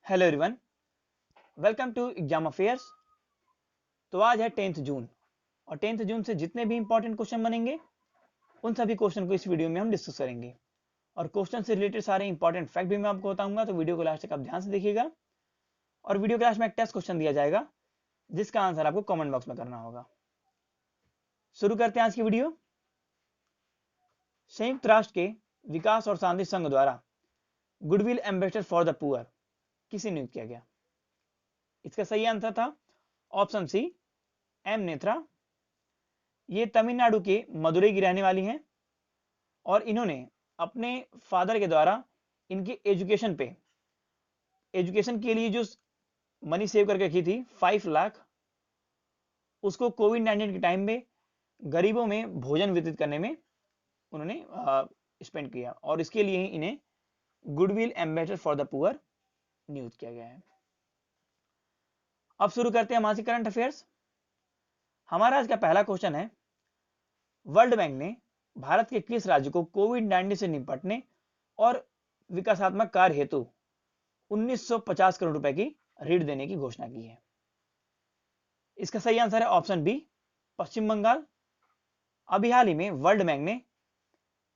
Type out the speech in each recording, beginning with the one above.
Hello everyone, welcome to exam affairs. तो आज है 10th जून और 10th जून से जितने भी इंपॉर्टेंट क्वेश्चन बनेंगे उन सभी क्वेश्चन को इस वीडियो में हम डिस्कस करेंगे और क्वेश्चन से रिलेटेड सारे इंपॉर्टेंट फैक्ट भी मैं आपको बताऊंगा। तो वीडियो को लास्ट तक आप ध्यान से देखिएगा और वीडियो के लास्ट में एक टेस्ट क्वेश्चन दिया जाएगा जिसका आंसर आपको कमेंट बॉक्स में करना होगा। शुरू करते हैं आज की वीडियो। संयुक्त राष्ट्र के विकास और शांति संघ द्वारा goodwill ambassador for the poor किसे नियुक्त किया गया? इसका सही आंसर था ऑप्शन सी, एम नेत्रा। ये तमिलनाडु के मदुरई की रहने वाली हैं और इन्होंने अपने फादर के द्वारा इनके एजुकेशन के लिए जो मनी सेव करके रखी थी 5 लाख, उसको कोविड-19 के टाइम में गरीबों में भोजन वितरित करने में उन्होंने स्पेंड किया और इसके लिए ही इन्हें goodwill ambassador for the poor नियुक्त किया गया है। अब शुरू करते हैं हमारे करंट अफेयर्स। हमारा आज का पहला क्वेश्चन है, वर्ल्ड बैंक ने भारत के किस राज्य को कोविड-19 से निपटने और विकासात्मक कार्य हेतु 1950 करोड़ रुपए की ऋण देने की घोषणा की है? इसका सही आंसर है ऑप्शन बी, पश्चिम बंगाल। अभी हाल ही में वर्ल्ड बैंक ने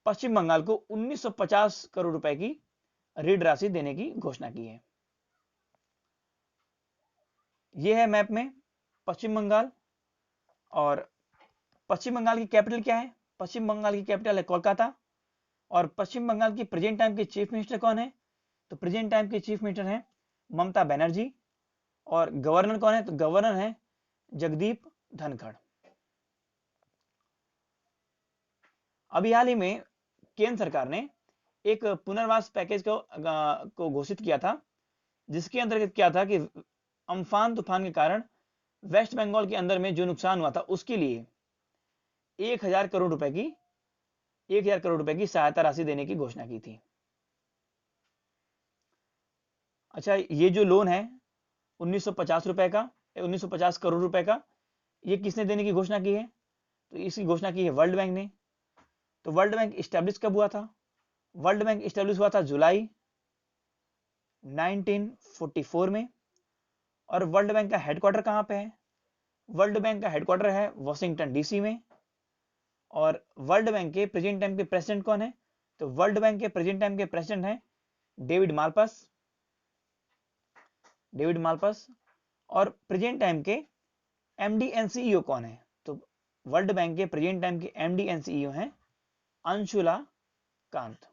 पश्चिम बंगाल को 1950 करोड़ रुपए की ऋण राशि देने की घोषणा की है। यह है मैप में पश्चिम बंगाल और पश्चिम बंगाल की कैपिटल क्या है? पश्चिम बंगाल की कैपिटल है कोलकाता। और पश्चिम बंगाल की प्रेजेंट टाइम के चीफ मिनिस्टर कौन है? तो प्रेजेंट टाइम के चीफ मिनिस्टर हैं ममता बनर्जी। और गवर्नर कौन है? तो गवर्नर है जगदीप धनखड़। अभी हाल ही में केंद्र सरकार ने एक पुनर्वास पैकेज को घोषित किया था, जिसके अंतर्गत क्या था कि अम्फान तूफान के कारण वेस्ट बंगाल के अंदर में जो नुकसान हुआ था उसके लिए 1000 करोड़ रुपए की सहायता राशि देने की घोषणा की थी। अच्छा, ये जो लोन है 1950 करोड़ रुपए का, ये किसने देने की घोषणा की है? तो इसकी घोषणा की है वर्ल्ड बैंक ने। तो वर्ल्ड बैंक स्टैब्लिश कब हुआ था? वर्ल्ड बैंक स्टैब्लिश हुआ था जुलाई 1944 में। और वर्ल्ड बैंक का हेडक्वार्टर कहां पे है? वर्ल्ड बैंक का हेडक्वार्टर है वॉशिंगटन डीसी में। और वर्ल्ड बैंक के प्रेजेंट टाइम के प्रेसिडेंट कौन है? तो वर्ल्ड बैंक के प्रेजेंट टाइम के प्रेसिडेंट हैं डेविड मालपस। और प्रेजेंट टाइम के एमडी एंड सीईओ कौन है? तो वर्ल्ड बैंक के प्रेजेंट टाइम के एमडी एंड सीईओ हैं अंशुला कांत।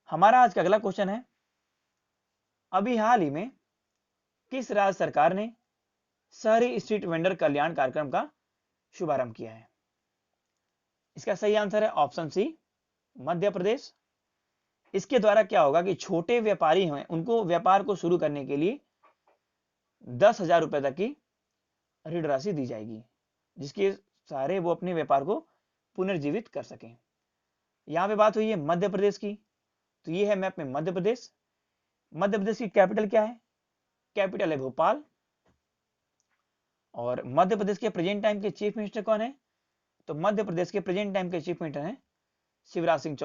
हमारा आज का अगला क्वेश्चन है, अभी हाल ही में किस राज्य सरकार ने शहरी स्ट्रीट वेंडर कल्याण कार्यक्रम का शुभारंभ किया है? इसका सही आंसर है ऑप्शन सी, मध्य प्रदेश। इसके द्वारा क्या होगा कि छोटे व्यापारी हैं उनको व्यापार को शुरू करने के लिए 10,000 रुपए तक की ऋण राशि दी जाएगी, जिसके सहारे वो अपने व्यापार को पुनर्जीवित कर सकें। यहां पे बात हुई है मध्य प्रदेश की, तो ये है मैप में मध्य प्रदेश। मध्य प्रदेश की कैपिटल क्या है? कैपिटल है भोपाल। और मध्य प्रदेश के प्रेजेंट टाइम के चीफ मिनिस्टर कौन है? तो मध्य प्रदेश के प्रेजेंट टाइम के चीफ मिनिस्टर हैं शिवराज सिंह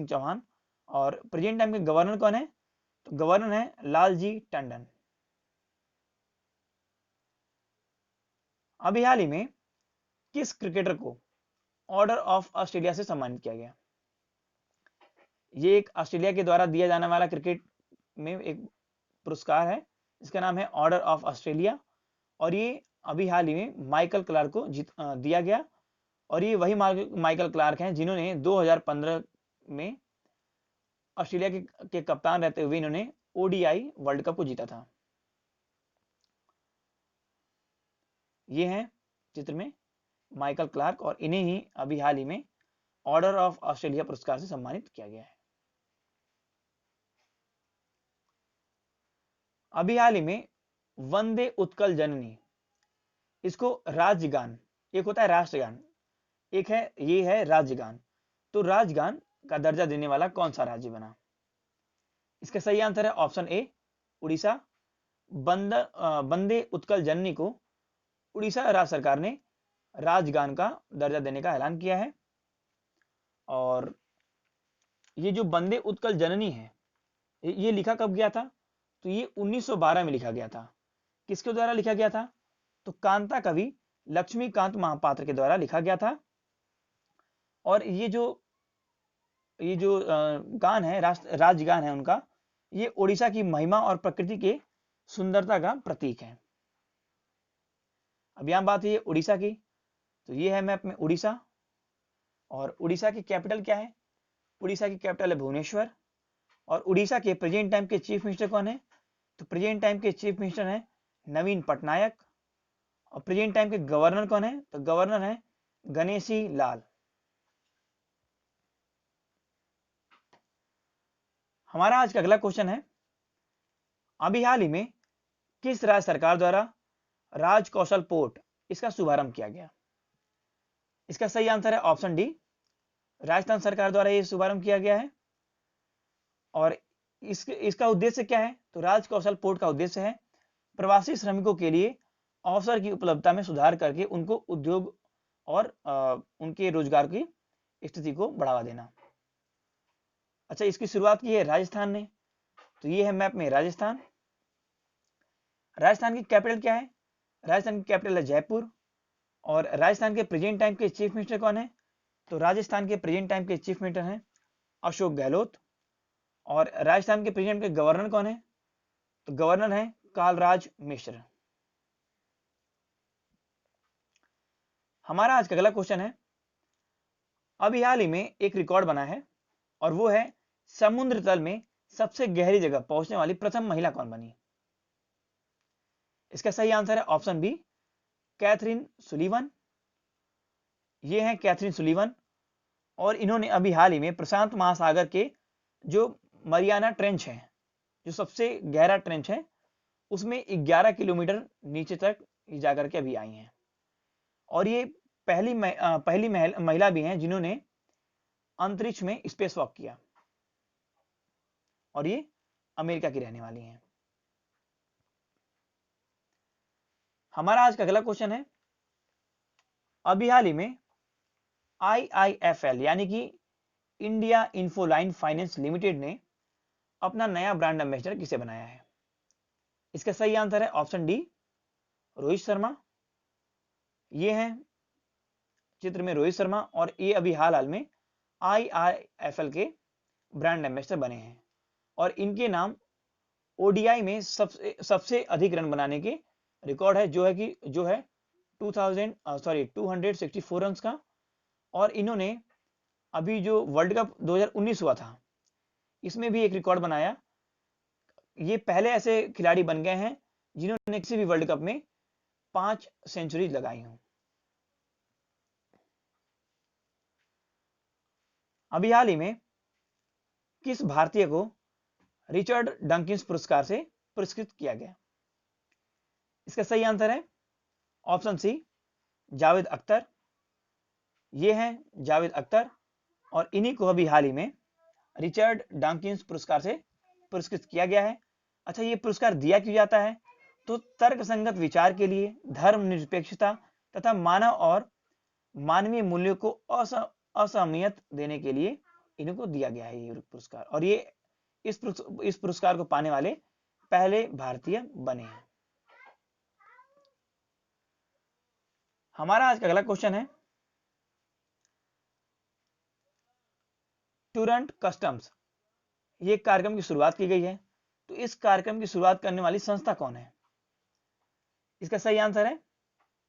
चौहान। और प्रेजेंट टाइम के गवर्नर कौन है? तो गवर्नर है लालजी टंडन। अभी हाल ही में किस क्रिकेटर को ऑर्डर ऑफ ऑस्ट्रेलिया से सम्मानित किया गया? ये एक ऑस्ट्रेलिया के द्वारा दिया जाने वाला क्रिकेट में एक पुरस्कार है, इसका नाम है ऑर्डर ऑफ ऑस्ट्रेलिया। और ये अभी हाल ही में माइकल क्लार्क को दिया गया। और ये वही माइकल क्लार्क हैं जिन्होंने 2015 में ऑस्ट्रेलिया के कप्तान रहते हुए इन्होंने ओडीआई वर्ल्ड कप को जीता था। ये हैं चित्र में माइकल क्लार्क और इन्हें ही अभी हाल ही में ऑर्डर ऑफ ऑस्ट्रेलिया पुरस्कार से सम्मानित किया गया है। अभी हाल ही में वंदे उत्कल जननी, इसको राज्यगान, एक होता है राष्ट्रगान, एक है ये है राज्यगान। तो राज्यगान का दर्जा देने वाला कौन सा राज्य बना? इसका सही आंसर है ऑप्शन ए, उड़ीसा। वंदे उत्कल जननी को उड़ीसा राज्य सरकार ने राजगान का दर्जा देने का ऐलान किया है। और ये जो वंदे उत्कल जननी है, ये लिखा कब गया था? तो ये 1912 में लिखा गया था। किसके द्वारा लिखा गया था? तो कांता कवि लक्ष्मीकांत महापात्र के द्वारा लिखा गया था। और ये जो गान है, राजगान है उनका, ये उड़ीसा की महिमा और प्रकृति के सुंदरता का प्रतीक है। अब यहाँ बात है उड़ीसा की, तो ये है मैप में उड़ीसा। और उड़ीसा की कैपिटल क्या है? उड़ीसा की कैपिटल है भुवनेश्वर। और उड़ीसा के प्रेजेंट टाइम के चीफ मिनिस्टर कौन है? तो प्रेजेंट टाइम के चीफ मिनिस्टर है नवीन पटनायक। और प्रेजेंट टाइम के गवर्नर कौन है? तो गवर्नर है गणेशी लाल। हमारा आज का अगला क्वेश्चन है, अभी हाल ही में किस राज्य सरकार द्वारा राजकौशल पोर्ट इसका शुभारंभ किया गया? इसका सही आंसर है ऑप्शन डी, राजस्थान सरकार द्वारा यह शुभारंभ किया गया है। और इसका उद्देश्य क्या है? तो राजकौशल पोर्ट का उद्देश्य है प्रवासी श्रमिकों के लिए अवसर की उपलब्धता में सुधार करके उनको उद्योग और उनके रोजगार की स्थिति को बढ़ावा देना। अच्छा, इसकी शुरुआत की है राजस्थान ने। तो ये है मैप में राजस्थान। राजस्थान की कैपिटल क्या है? राजस्थान की कैपिटल है जयपुर। और राजस्थान के प्रेजेंट टाइम के चीफ मिनिस्टर कौन है? तो राजस्थान के प्रेजेंट टाइम के चीफ मिनिस्टर हैं अशोक गहलोत। और राजस्थान के प्रेजेंट के गवर्नर कौन है? तो गवर्नर है कालराज मिश्र। हमारा आज का अगला क्वेश्चन है, अभी हाल ही में एक रिकॉर्ड बना है और वो है समुद्र तल में सबसे गहरी जगह पहुंचने वाली प्रथम महिला कौन बनी? इसका सही आंसर है ऑप्शन बी, कैथरीन सुलीवन। ये है कैथरीन सुलीवन। और इन्होंने अभी हाल ही में प्रशांत महासागर के जो मरियाना ट्रेंच है, जो सबसे गहरा ट्रेंच है, उसमें 11 किलोमीटर नीचे तक जाकर के अभी आई हैं। और ये पहली महिला भी हैं जिन्होंने अंतरिक्ष में स्पेस वॉक किया। और ये अमेरिका की रहने वाली हैं। हमारा आज का अगला क्वेश्चन है, अभी हाल ही में IIFL यानी कि इंडिया इन्फोलाइन फाइनेंस लिमिटेड ने अपना नया ब्रांड एम्बेसडर किसे बनाया है? इसका सही आंसर है ऑप्शन डी, रोहित शर्मा। ये है चित्र में रोहित शर्मा। और ये अभी हाल में IIFL के ब्रांड एम्बेसडर बने हैं। और इनके नाम ओडीआई में सबसे अधिक रन बनाने के रिकॉर्ड है, जो है 264 रन का। और इन्होंने अभी जो वर्ल्ड कप 2019 हुआ था, इसमें भी एक रिकॉर्ड बनाया। ये पहले ऐसे खिलाड़ी बन गए हैं जिन्होंने किसी भी वर्ल्ड कप में 5 सेंचुरी लगाई हों। अभी हाल ही में किस भारतीय को रिचर्ड डंकिंस पुरस्कार से पुरस्कृत किया गया? इसका सही आंसर है ऑप्शन सी, जावेद अख्तर। ये हैं जावेद अख्तर। और इन्हीं को अभी हाल ही में रिचर्ड डंकिंस पुरस्कार से पुरस्कृत किया गया है। अच्छा, ये पुरस्कार दिया क्यों जाता है? तो तर्कसंगत विचार के लिए, धर्मनिरपेक्षता तथा मानव और मानवीय मूल्यों को असहमियत देने के लिए इनको दिया गया है ये पुरस्कार। और ये इस पुरस्कार को पाने वाले पहले भारतीय बने हैं। हमारा आज का अगला क्वेश्चन है, टूरंट कस्टम्स, ये कार्यक्रम की शुरुआत की गई है। तो इस कार्यक्रम की शुरुआत करने वाली संस्था कौन है? इसका सही आंसर है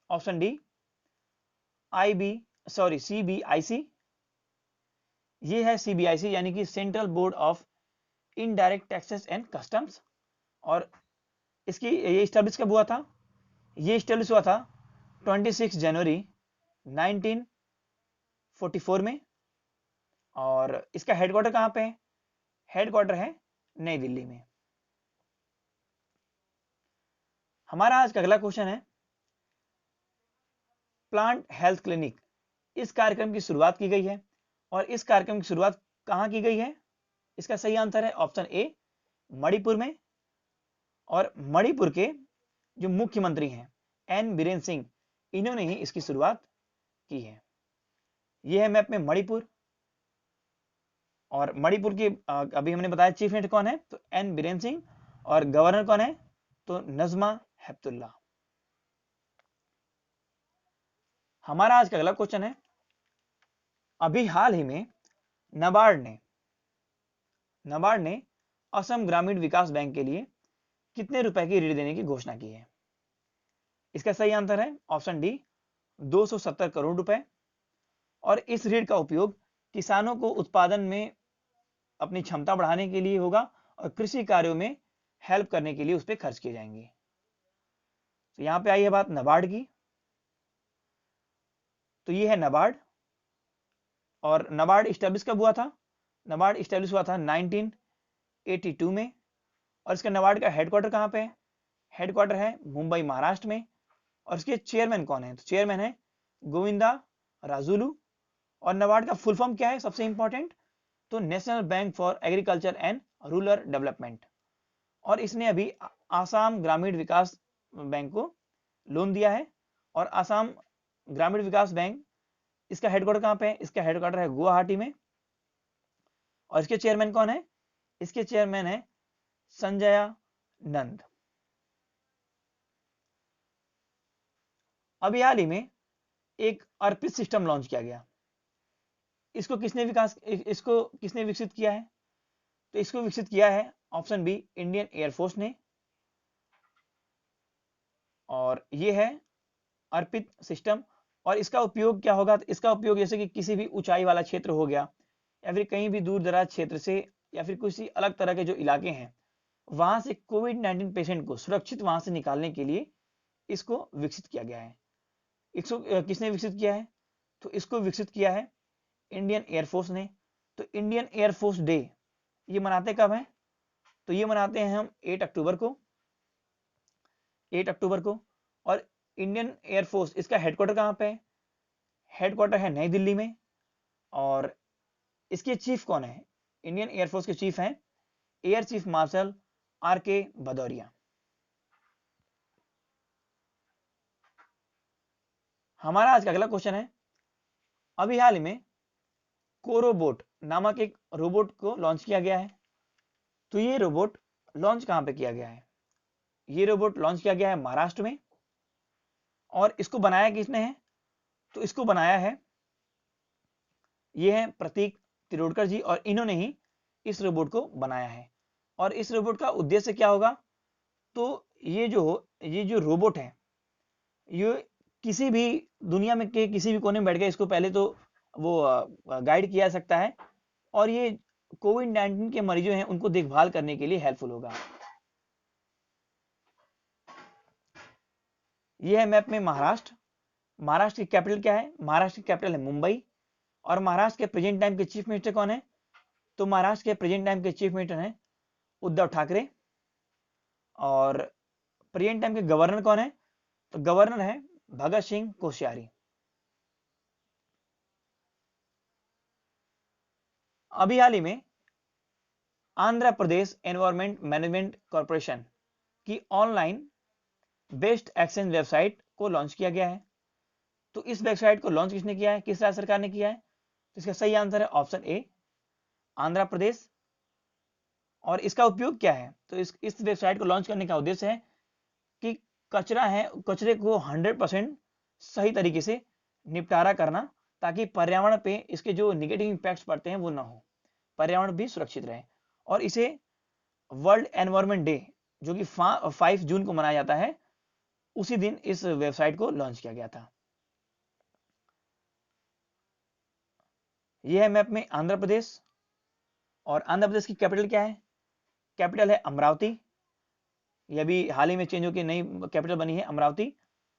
ऑप्शन डी, CBIC। ये है CBIC यानी कि central board of indirect taxes and customs. और ये स्टैब्लिश कब हुआ था? ये स्टैब्लिश हुआ था 26 जनवरी 1944 में। और इसका हेडक्वार्टर कहां पे है? हेडक्वार्टर है नई दिल्ली में। हमारा आज का अगला क्वेश्चन है, प्लांट हेल्थ क्लिनिक, इस कार्यक्रम की शुरुआत की गई है। और इस कार्यक्रम की शुरुआत कहां की गई है? इसका सही आंसर है ऑप्शन ए, मणिपुर में। और मणिपुर के जो मुख्यमंत्री हैं एन बीरेन सिंह, इन्होंने ही इसकी शुरुआत की है। यह है मैप में मणिपुर। और मणिपुर की अभी हमने बताया चीफ मिनिस्टर कौन है, तो एन बीरेन सिंह, और गवर्नर कौन है, तो नजमा हेपतुल्ला। हमारा आज का अगला क्वेश्चन है, अभी हाल ही में नाबार्ड ने असम ग्रामीण विकास बैंक के लिए कितने रुपए की ऋण देने की घोषणा की है? इसका सही आंसर है ऑप्शन डी, 270 करोड़ रुपए। और इस ऋण का उपयोग किसानों को उत्पादन में अपनी क्षमता बढ़ाने के लिए होगा और कृषि कार्यों में हेल्प करने के लिए उस पर खर्च किए जाएंगे। तो यहां पे आई है बात नाबार्ड की। तो ये है नाबार्ड, और नाबार्ड स्टैब्लिश कब हुआ था? नाबार्ड स्टैब्लिश हुआ था 1982 में। और इसका नाबार्ड का हेडक्वार्टर कहां पे है? हेडक्वार्टर है मुंबई महाराष्ट्र में। और इसके चेयरमैन कौन है? तो चेयरमैन है गोविंदा राजुलू। और नाबार्ड का फुल फॉर्म क्या है सबसे इंपॉर्टेंट? तो national bank for agriculture and rural development. और इसने अभी आसाम ग्रामीण विकास बैंक को लोन दिया है। और आसाम ग्रामीण विकास बैंक, इसका हेडक्वार्टर कहां पे है? इसका हेडक्वार्टर है गुवाहाटी में। और इसके चेयरमैन कौन है? इसके चेयरमैन है संजय नंद। अभी हाल ही में एक अर्पित सिस्टम लॉन्च किया गया। इसको किसने विकसित किया है? तो इसको विकसित किया है ऑप्शन बी, इंडियन एयरफोर्स ने। और ये है अर्पित सिस्टम। और इसका उपयोग क्या होगा? तो इसका उपयोग जैसे कि किसी भी ऊंचाई वाला क्षेत्र हो गया, या फिर कहीं भी दूर दराज क्षेत्र से, या फिर किसी अलग तरह के जो इलाके हैं, वहां से कोविड-19 पेशेंट को सुरक्षित वहां से निकालने के लिए इसको विकसित किया गया है। इसको किसने विकसित किया है? तो इसको विकसित किया है इंडियन एयरफोर्स ने। तो इंडियन एयरफोर्स डे ये मनाते कब है? तो ये मनाते हैं हम 8 अक्टूबर को। 8 अक्टूबर को। और इंडियन एयरफोर्स, इसका हेडक्वार्टर कहां पे है? हेडक्वार्टर है नई दिल्ली में। और इसके चीफ कौन है? इंडियन एयरफोर्स के चीफ हैं एयर चीफ मार्शल आर के भदौरिया। हमारा आज का अगला क्वेश्चन है, अभी हाल ही में कोरोबोट नामक एक रोबोट को लॉन्च किया गया है। तो ये रोबोट लॉन्च कहां पे किया गया है? ये रोबोट लॉन्च किया गया है महाराष्ट्र में। और इसको बनाया किसने है? तो इसको बनाया है, ये है प्रतीक तिरोडकर जी, और इन्होंने ही इस रोबोट को बनाया है। और इस रोबोट का उद्देश्य क्या होगा? तो ये जो रोबोट है, ये किसी भी दुनिया में के किसी भी कोने में बैठ के इसको पहले तो वो गाइड किया जा सकता है। और ये कोविड-19 के मरीजों हैं उनको देखभाल करने के लिए हेल्पफुल होगा। ये है मैप में महाराष्ट्र। महाराष्ट्र की कैपिटल क्या है? महाराष्ट्र की कैपिटल है मुंबई। और महाराष्ट्र के प्रेजेंट टाइम के चीफ मिनिस्टर कौन है? तो महाराष्ट्र के प्रेजेंट टाइम के चीफ मिनिस्टर हैं उद्धव ठाकरे। और प्रेजेंट टाइम के गवर्नर कौन है? तो गवर्नर है भगत सिंह कोश्यारी। अभी हाल ही में Andhra Pradesh environment management corporation की ऑनलाइन बेस्ट एक्सचेंज वेबसाइट को लॉन्च किया गया है। तो इस वेबसाइट को लॉन्च किसने किया है? किस राज्य सरकार ने किया है? तो इसका सही आंसर है ऑप्शन ए, आंध्र प्रदेश। और इसका उपयोग क्या है? तो इस वेबसाइट को लॉन्च करने का उद्देश्य है कि कचरे को 100% सही तरीके से निपटारा करना, ताकि पर्यावरण पे इसके जो निगेटिव इंपैक्ट्स पड़ते हैं वो ना हो, पर्यावरण भी सुरक्षित रहे। और इसे वर्ल्ड एनवायरनमेंट डे जो कि 5 जून को मनाया जाता है, उसी दिन इस वेबसाइट को लॉन्च किया गया था। यह है मैप में आंध्र प्रदेश। और आंध्र प्रदेश की कैपिटल क्या है? कैपिटल है अमरावती। यह भी हाल ही में चेंज होकर नई कैपिटल बनी है अमरावती।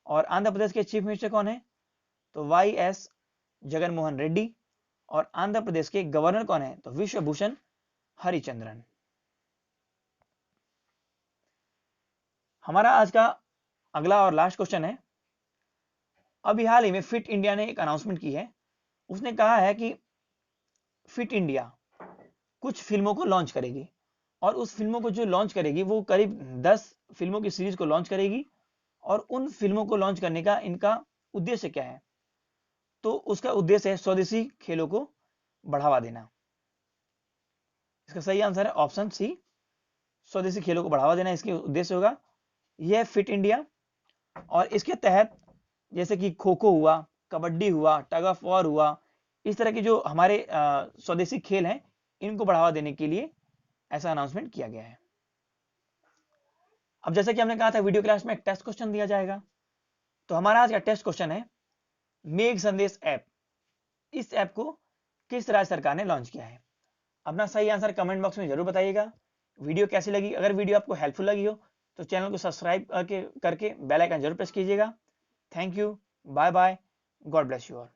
और आंध्र प्रदेश के चीफ मिनिस्टर कौन है? तो वाई एस जगनमोहन रेड्डी। और आंध्र प्रदेश के गवर्नर कौन है? तो विश्वभूषण हरिचंद्रन। हमारा आज का अगला और लास्ट क्वेश्चन है, अभी हाल ही में फिट इंडिया ने एक अनाउंसमेंट की है। उसने कहा है कि फिट इंडिया कुछ फिल्मों को लॉन्च करेगी। और उस फिल्मों को जो लॉन्च करेगी वो करीब 10 फिल्मों की सीरीज को लॉन्च करेगी। और उन फिल्मों को लॉन्च करने का इनका उद्देश्य क्या है? तो उसका उद्देश्य है स्वदेशी खेलों को बढ़ावा देना। इसका सही आंसर है ऑप्शन सी, स्वदेशी खेलों को बढ़ावा देना इसके उद्देश्य होगा। यह फिट इंडिया और इसके तहत जैसे कि खो खो हुआ, कबड्डी हुआ, टग ऑफ वॉर हुआ, इस तरह के जो हमारे स्वदेशी खेल हैं इनको बढ़ावा देने के लिए ऐसा अनाउंसमेंट किया गया है। अब जैसा कि हमने कहा था वीडियो क्लास में एक टेस्ट क्वेश्चन दिया जाएगा, तो हमारा आज का टेस्ट क्वेश्चन है मेघ संदेश ऐप, इस ऐप को किस राज्य सरकार ने लॉन्च किया है? अपना सही आंसर कमेंट बॉक्स में जरूर बताइएगा। वीडियो कैसी लगी? अगर वीडियो आपको हेल्पफुल लगी हो तो चैनल को सब्सक्राइब करके बेल आइकन जरूर प्रेस कीजिएगा। Thank you, bye bye, God bless you all.